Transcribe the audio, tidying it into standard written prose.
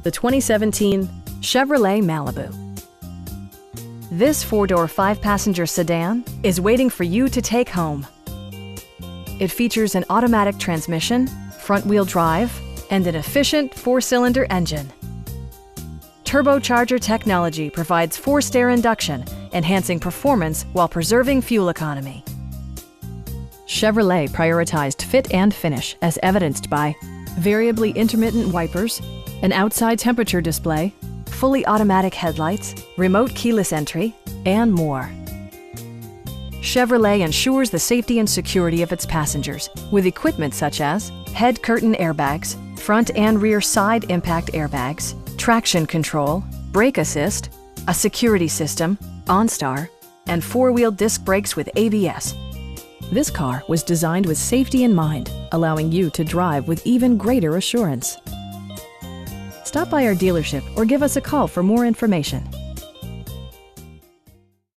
the 2017 Chevrolet Malibu. This four-door, five-passenger sedan is waiting for you to take home. It features an automatic transmission, front-wheel drive, and an efficient four-cylinder engine. Turbocharger technology provides forced air induction, enhancing performance while preserving fuel economy. Chevrolet prioritized fit and finish as evidenced by variably intermittent wipers, an outside temperature display, fully automatic headlights, remote keyless entry, and more. Chevrolet ensures the safety and security of its passengers with equipment such as head curtain airbags, front and rear side impact airbags, traction control, brake assist, a security system, OnStar, and four-wheel disc brakes with ABS. This car was designed with safety in mind, allowing you to drive with even greater assurance. Stop by our dealership or give us a call for more information.